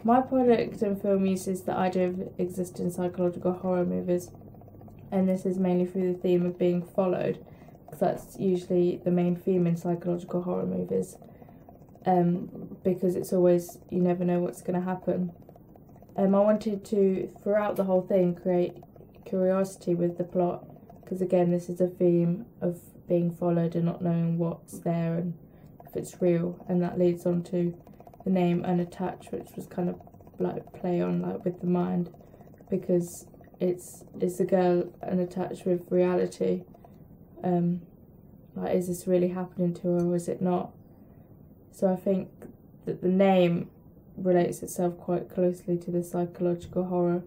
My product and film uses the idea of existing psychological horror movies, and this is mainly through the theme of being followed, because that's usually the main theme in psychological horror movies, because it's always, you never know what's going to happen. I wanted to, throughout the whole thing, create curiosity with the plot, because again, this is a theme of being followed and not knowing what's there and if it's real, and that leads on to the name Unattached, which was kind of like play on like with the mind, because it's a girl unattached with reality. Like, is this really happening to her or is it not? So I think that the name relates itself quite closely to the psychological horror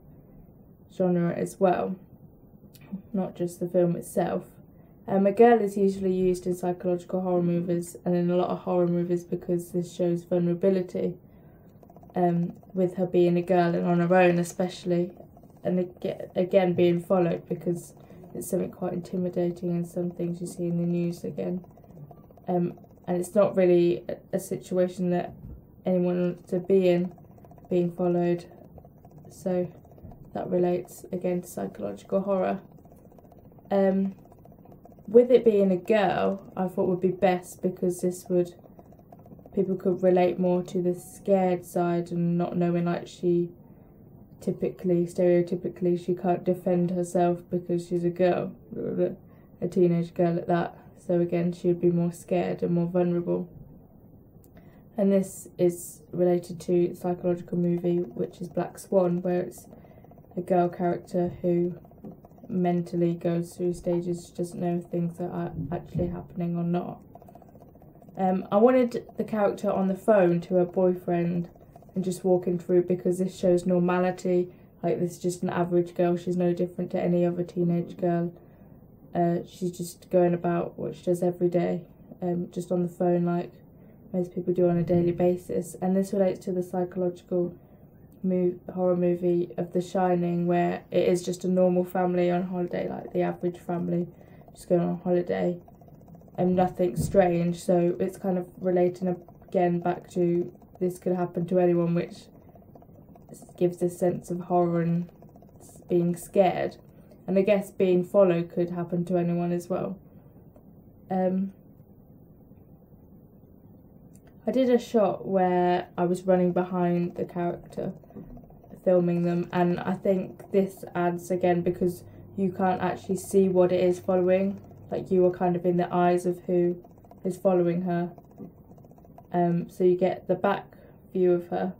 genre as well, not just the film itself. A girl is usually used in psychological horror movies and in a lot of horror movies because this shows vulnerability, with her being a girl and on her own especially, and again being followed, because it's something quite intimidating and some things you see in the news again. And it's not really a situation that anyone wants to be in, being followed, so that relates again to psychological horror. With it being a girl, I thought would be best because people could relate more to the scared side and not knowing, like, stereotypically, she can't defend herself because she's a girl, a teenage girl at that. So again, she would be more scared and more vulnerable. And this is related to a psychological movie, which is Black Swan, where it's a girl character who mentally goes through stages. She doesn't know if things are actually happening or not. I wanted the character on the phone to her boyfriend and just walking through, because this shows normality. Like, this is just an average girl. She's no different to any other teenage girl. She's just going about what she does every day, just on the phone like most people do on a daily basis. And this relates to the psychological horror movie of The Shining, where it is just a normal family on holiday, like the average family just going on holiday, and nothing strange. So it's kind of relating again back to this could happen to anyone, which gives a sense of horror and being scared. And I guess being followed could happen to anyone as well. I did a shot where I was running behind the character, filming them, and I think this adds again, because you can't actually see what it is following, like you are kind of in the eyes of who is following her. So you get the back view of her,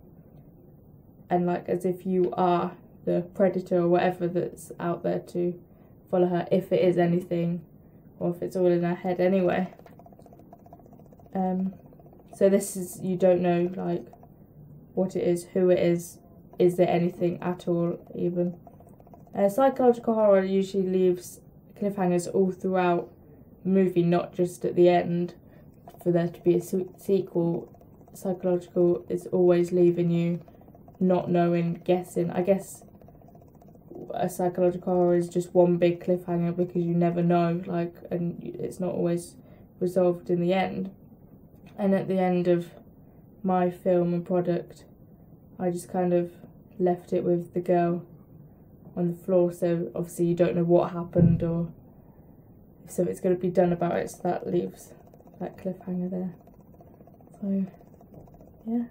and like as if you are the predator or whatever that's out there to follow her, if it is anything, or if it's all in her head anyway. So this is, you don't know like what it is, who it is there anything at all even. Psychological horror usually leaves cliffhangers all throughout the movie, not just at the end for there to be a sequel. Psychological is always leaving you not knowing, guessing. I guess a psychological horror is just one big cliffhanger because you never know, like, and it's not always resolved in the end. And at the end of my film and product, I just kind of left it with the girl on the floor, so obviously you don't know what happened or if something's going to be done about it, so that leaves that cliffhanger there. So, yeah.